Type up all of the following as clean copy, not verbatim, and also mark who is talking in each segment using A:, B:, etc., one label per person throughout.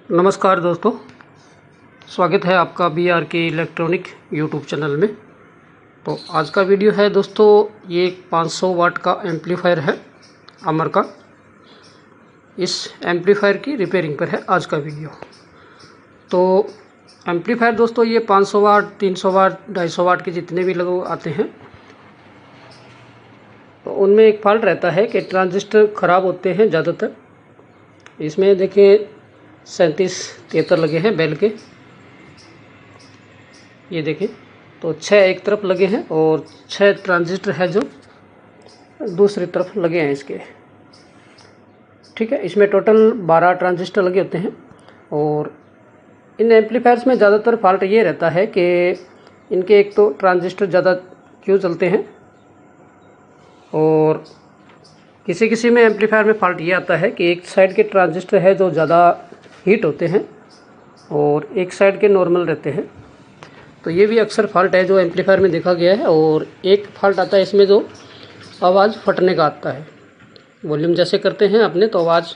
A: नमस्कार दोस्तों, स्वागत है आपका BRK इलेक्ट्रॉनिक यूट्यूब चैनल में। तो आज का वीडियो है दोस्तों, ये 500 वाट का एम्पलीफायर है अमर का। इस एम्पलीफायर की रिपेयरिंग पर है आज का वीडियो। तो एम्पलीफायर दोस्तों ये 500 वाट, 300 वाट, 250 वाट के जितने भी लोग आते हैं तो उनमें एक फॉल्ट रहता है कि ट्रांजिस्टर ख़राब होते हैं ज़्यादातर। इसमें देखिए 37-73 लगे हैं बेल के, ये देखें। तो 6 एक तरफ लगे हैं और 6 ट्रांजिस्टर है जो दूसरी तरफ लगे हैं इसके। ठीक है, इसमें टोटल 12 ट्रांजिस्टर लगे होते हैं। और इन एम्पलीफायर्स में ज़्यादातर फॉल्ट ये रहता है कि इनके एक तो ट्रांजिस्टर ज़्यादा क्यों चलते हैं, और किसी में एम्पलीफायर में फॉल्ट ये आता है कि एक साइड के ट्रांजिस्टर है जो ज़्यादा हीट होते हैं और एक साइड के नॉर्मल रहते हैं। तो ये भी अक्सर फॉल्ट है जो एम्पलीफायर में देखा गया है। और एक फॉल्ट आता है इसमें जो आवाज़ फटने का आता है। वॉल्यूम जैसे करते हैं अपने तो आवाज़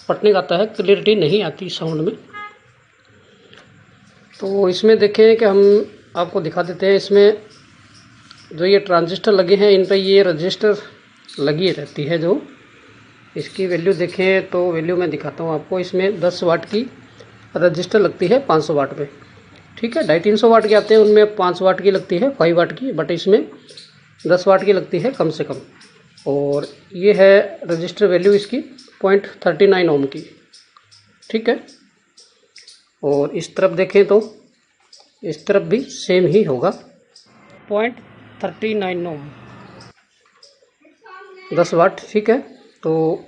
A: फटने का आता है, क्लियरिटी नहीं आती साउंड में। तो इसमें देखें कि हम आपको दिखा देते हैं, इसमें जो ये ट्रांजिस्टर लगे हैं इन पर ये रजिस्टर लगी रहती है। जो इसकी वैल्यू देखें तो वैल्यू मैं दिखाता हूँ आपको। इसमें 10 वाट की रजिस्टर लगती है 500 वाट में। ठीक है, 250-300 वाट के आते हैं उनमें 5 वाट की लगती है, 5 वाट की, बट इसमें 10 वाट की लगती है कम से कम। और ये है रजिस्टर वैल्यू इसकी 0.39 ओम की। ठीक है, और इस तरफ देखें तो इस तरफ भी सेम ही होगा, 0.39 ओम, 10 वाट। ठीक है, तो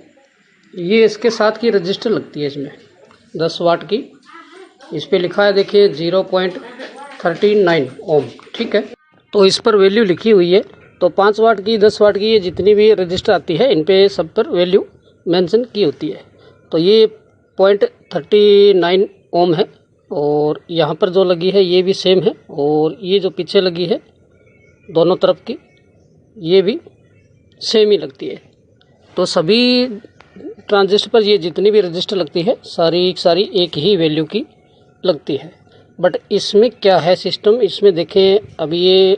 A: ये इसके साथ की रजिस्टर लगती है इसमें 10 वाट की। इस पे लिखा है देखिए 0.39 ओम। ठीक है, तो इस पर वैल्यू लिखी हुई है। तो 5 वाट की, 10 वाट की, ये जितनी भी रजिस्टर आती है इन पे सब पर वैल्यू मेंशन की होती है। तो ये 0.39 ओम है। और यहाँ पर जो लगी है ये भी सेम है। और ये जो पीछे लगी है दोनों तरफ की ये भी सेम ही लगती है। तो सभी ट्रांजिस्टर पर ये जितनी भी रजिस्टर लगती है सारी एक ही वैल्यू की लगती है। बट इसमें क्या है सिस्टम, इसमें देखें अभी ये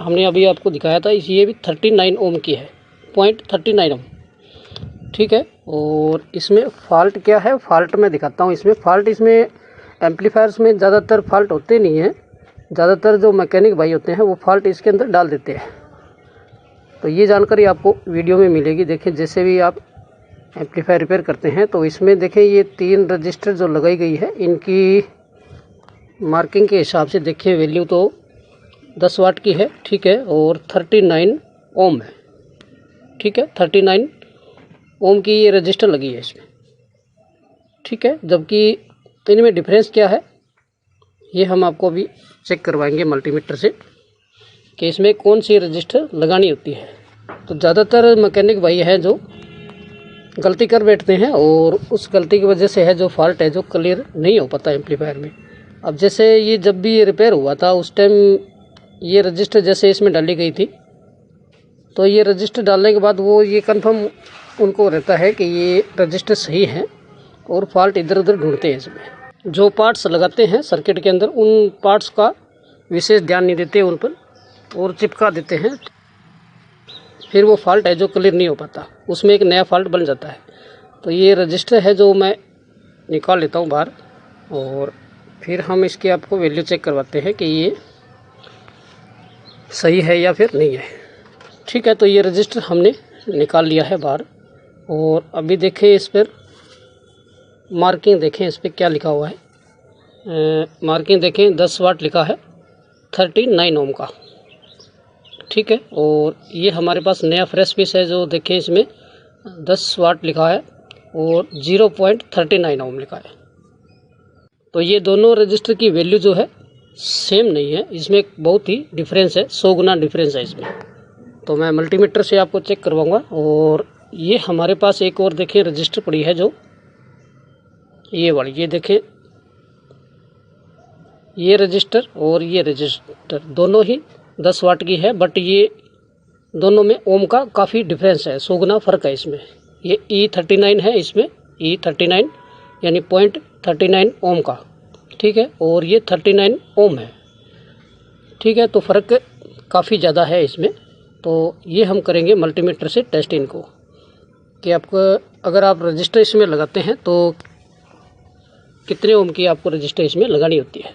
A: हमने अभी आपको दिखाया था, ये भी 39 ओम की है, 0.39 ओम। ठीक है, और इसमें फॉल्ट क्या है, फॉल्ट मैं दिखाता हूँ। इसमें फॉल्ट, इसमें एम्पलीफायर्स में ज़्यादातर फॉल्ट होते नहीं हैं। ज़्यादातर जो मैकेनिक भाई होते हैं वो फॉल्ट इसके अंदर डाल देते हैं। तो ये जानकारी आपको वीडियो में मिलेगी। देखें, जैसे भी आप एम्पलीफायर रिपेयर करते हैं तो इसमें देखें ये 3 रजिस्टर जो लगाई गई है इनकी मार्किंग के हिसाब से देखें वैल्यू तो 10 वाट की है। ठीक है, और 39 ओम है। ठीक है, 39 ओम की ये रजिस्टर लगी है इसमें। ठीक है, जबकि इनमें डिफरेंस क्या है ये हम आपको अभी चेक करवाएंगे मल्टीमीटर से कि इसमें कौन सी रजिस्टर लगानी होती है। तो ज़्यादातर मैकेनिक भाई हैं जो गलती कर बैठते हैं और उस गलती की वजह से है जो फॉल्ट है जो क्लियर नहीं हो पाता एम्पलीफायर में। अब जैसे ये जब भी ये रिपेयर हुआ था उस टाइम ये रजिस्टर जैसे इसमें डाली गई थी, तो ये रजिस्टर डालने के बाद वो ये कंफर्म उनको रहता है कि ये रजिस्टर सही है और फॉल्ट इधर उधर ढूंढते हैं। इसमें जो पार्ट्स लगाते हैं सर्किट के अंदर उन पार्ट्स का विशेष ध्यान नहीं देते उन पर और चिपका देते हैं, फिर वो फॉल्ट है जो क्लियर नहीं हो पाता, उसमें एक नया फॉल्ट बन जाता है। तो ये रजिस्टर है जो मैं निकाल लेता हूँ बाहर और फिर हम इसकी आपको वैल्यू चेक करवाते हैं कि ये सही है या फिर नहीं है। ठीक है, तो ये रजिस्टर हमने निकाल लिया है बाहर। और अभी देखें इस पर मार्किंग, देखें इस पर क्या लिखा हुआ है। मार्किंग देखें 10 वाट लिखा है 39 ओम का। ठीक है, और ये हमारे पास नया फ्रेश पीस है जो देखें इसमें 10 वाट लिखा है और 0.39 ओम लिखा है। तो ये दोनों रजिस्टर की वैल्यू जो है सेम नहीं है, इसमें बहुत ही डिफरेंस है, 100 गुना डिफरेंस है इसमें। तो मैं मल्टीमीटर से आपको चेक करवाऊंगा। और ये हमारे पास एक और देखें रजिस्टर पड़ी है जो ये वाली, ये देखें ये रजिस्टर और ये रजिस्टर दोनों ही 10 वाट की है, बट ये दोनों में ओम का काफ़ी डिफरेंस है, 100 गुना फ़र्क है इसमें। ये E39 है, इसमें E39, यानी 0.39 ओम का, ठीक है, और ये 39 ओम है, ठीक है। तो फ़र्क काफ़ी ज़्यादा है इसमें। तो ये हम करेंगे मल्टीमीटर से टेस्ट इनको कि आपको अगर आप रजिस्टर इसमें लगाते हैं तो कितने ओम की आपको रजिस्टर इसमें लगानी होती है।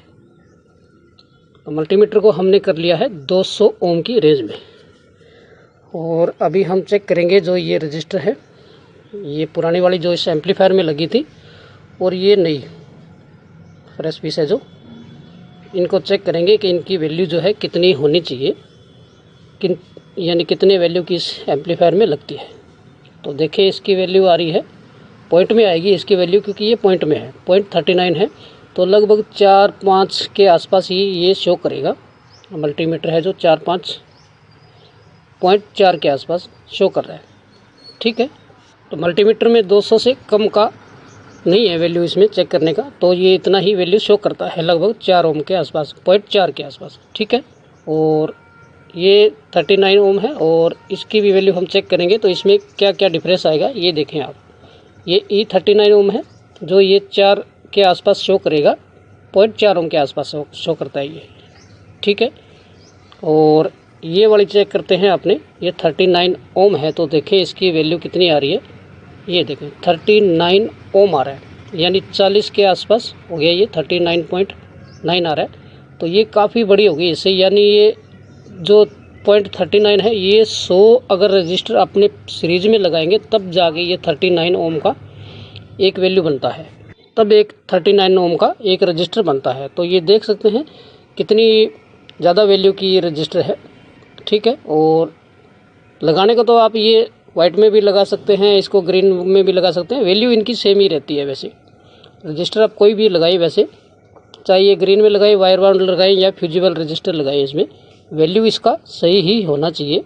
A: तो मल्टीमीटर को हमने कर लिया है 200 ओम की रेंज में। और अभी हम चेक करेंगे जो ये रजिस्टर है, ये पुरानी वाली जो इस एम्पलीफायर में लगी थी और ये नई फ्रेश पीस है जो, इनको चेक करेंगे कि इनकी वैल्यू जो है कितनी होनी चाहिए, यानी कितने वैल्यू की इस एम्पलीफायर में लगती है। तो देखिए इसकी वैल्यू आ रही है, पॉइंट में आएगी इसकी वैल्यू, क्योंकि ये पॉइंट में है, 0.39 है, तो लगभग 4-5 के आसपास ही ये शो करेगा। मल्टीमीटर है जो 4-5.4 के आसपास शो कर रहा है, ठीक है। तो मल्टीमीटर में 200 से कम का नहीं है वैल्यू इसमें चेक करने का, तो ये इतना ही वैल्यू शो करता है, लगभग 4 ओम के आसपास, 0.4 के आसपास, ठीक है। और ये 39 ओम है और इसकी भी वैल्यू हम चेक करेंगे तो इसमें क्या क्या डिफरेंस आएगा ये देखें आप। ये E39 ओम है जो ये 4 के आसपास शो करेगा, 0.4 ओम के आसपास शो करता है ये, ठीक है। और ये वाली चेक करते हैं आपने, ये 39 ओम है, तो देखें इसकी वैल्यू कितनी आ रही है, ये देखें 39 ओम आ रहा है, यानी 40 के आसपास हो गया, ये 39.9 आ रहा है। तो ये काफ़ी बड़ी होगी इससे, यानी ये जो 0.39 है ये 100 अगर रजिस्टर अपने सीरीज में लगाएंगे तब जाके ये 39 ओम का एक वैल्यू बनता है, तब एक 39 ओम का एक रजिस्टर बनता है। तो ये देख सकते हैं कितनी ज़्यादा वैल्यू की ये रजिस्टर है, ठीक है। और लगाने को तो आप ये वाइट में भी लगा सकते हैं, इसको ग्रीन में भी लगा सकते हैं, वैल्यू इनकी सेम ही रहती है। वैसे रजिस्टर आप कोई भी लगाइए, वैसे चाहे ये ग्रीन में लगाइए, वायर बाउंड लगाइए या फ्यूजिबल रजिस्टर लगाइए, इसमें वैल्यू इसका सही ही होना चाहिए।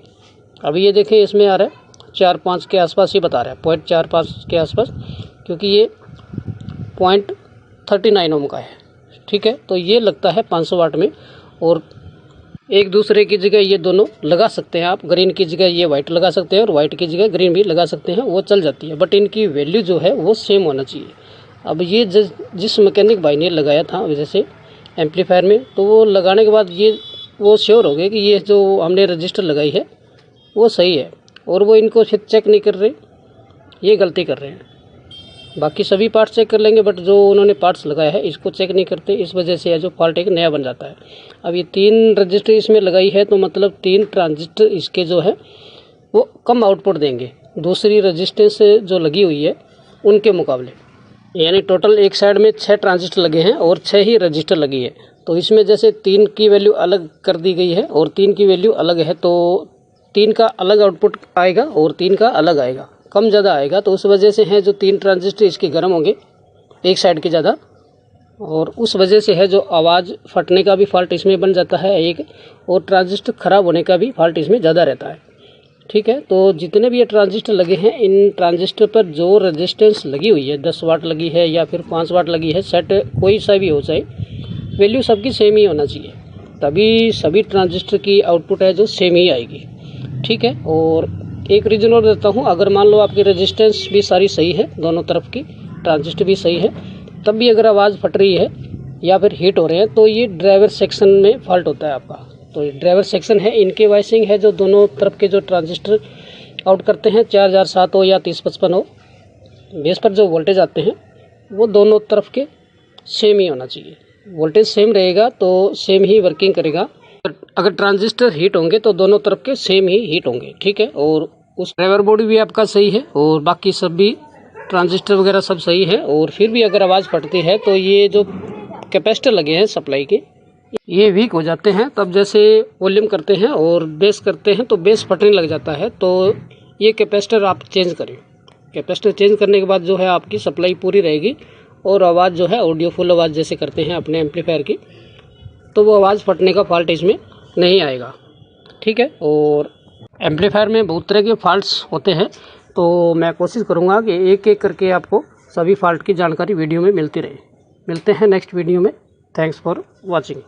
A: अभी ये देखें इसमें आ रहा है 4-5 के आसपास ही बता रहा है, 0.45 के आसपास, क्योंकि ये 0.39 ओम का है, ठीक है। तो ये लगता है 500 वाट में, और एक दूसरे की जगह ये दोनों लगा सकते हैं आप, ग्रीन की जगह ये वाइट लगा सकते हैं और वाइट की जगह ग्रीन भी लगा सकते हैं, वो चल जाती है, बट इनकी वैल्यू जो है वो सेम होना चाहिए। अब ये जिस मैकेनिक भाई ने लगाया था जैसे एम्पलीफायर में, तो वो लगाने के बाद ये वो श्योर हो गए कि ये जो हमने रजिस्टर लगाई है वो सही है, और वो इनको फिर चेक नहीं कर रहे, ये गलती कर रहे हैं। बाकी सभी पार्ट्स चेक कर लेंगे, बट जो उन्होंने पार्ट्स लगाया है इसको चेक नहीं करते, इस वजह से जो फॉल्ट एक नया बन जाता है। अब ये 3 रजिस्टर इसमें लगाई है, तो मतलब 3 ट्रांजिस्टर इसके जो है वो कम आउटपुट देंगे दूसरी रजिस्टेंस जो लगी हुई है उनके मुकाबले, यानी टोटल एक साइड में 6 ट्रांजिस्टर लगे हैं और 6 ही रजिस्टर लगी है। तो इसमें जैसे 3 की वैल्यू अलग कर दी गई है और 3 की वैल्यू अलग है, तो 3 का अलग आउटपुट आएगा और 3 का अलग आएगा, कम ज़्यादा आएगा। तो उस वजह से है जो 3 ट्रांजिस्टर इसके गर्म होंगे एक साइड के ज़्यादा, और उस वजह से है जो आवाज़ फटने का भी फॉल्ट इसमें बन जाता है एक, और ट्रांजिस्टर ख़राब होने का भी फॉल्ट इसमें ज़्यादा रहता है, ठीक है। तो जितने भी ये ट्रांजिस्टर लगे हैं, इन ट्रांजिस्टर पर जो रेजिस्टेंस लगी हुई है, 10 वाट लगी है या फिर 5 वाट लगी है, सेट कोई सा भी हो चाहे, वैल्यू सबकी सेम ही होना चाहिए, तभी सभी ट्रांजिस्टर की आउटपुट है जो सेम ही आएगी, ठीक है। और एक रीज़न और देता हूँ, अगर मान लो आपकी रेजिस्टेंस भी सारी सही है, दोनों तरफ की ट्रांजिस्टर भी सही है, तब भी अगर आवाज़ फट रही है या फिर हीट हो रहे हैं, तो ये ड्राइवर सेक्शन में फॉल्ट होता है आपका। तो ये ड्राइवर सेक्शन है, इनके वाइसिंग है जो दोनों तरफ के जो ट्रांजिस्टर आउट करते हैं, 4007 हो या 3055 हो, बेस पर जो वोल्टेज आते हैं वो दोनों तरफ के सेम ही होना चाहिए। वोल्टेज सेम रहेगा तो सेम ही वर्किंग करेगा। अगर ट्रांजिस्टर हीट होंगे तो दोनों तरफ के सेम ही हीट होंगे, ठीक है। और उस ड्राइवर बॉडी भी आपका सही है और बाकी सब भी ट्रांजिस्टर वगैरह सब सही है, और फिर भी अगर आवाज़ फटती है तो ये जो कैपेसिटर लगे हैं सप्लाई के, ये वीक हो जाते हैं। तब जैसे वॉल्यूम करते हैं और बेस करते हैं तो बेस फटने लग जाता है, तो ये कैपेसिटर आप चेंज करें। कैपेसिटर चेंज करने के बाद जो है आपकी सप्लाई पूरी रहेगी, और आवाज़ जो है ऑडियो फुल आवाज़ जैसे करते हैं अपने एम्पलीफायर की, तो वो आवाज़ फटने का फॉल्ट इसमें नहीं आएगा, ठीक है। और एम्पलीफायर में बहुत तरह के फॉल्ट्स होते हैं, तो मैं कोशिश करूँगा कि एक एक करके आपको सभी फॉल्ट की जानकारी वीडियो में मिलती रहे। मिलते हैं नेक्स्ट वीडियो में। Thanks for watching.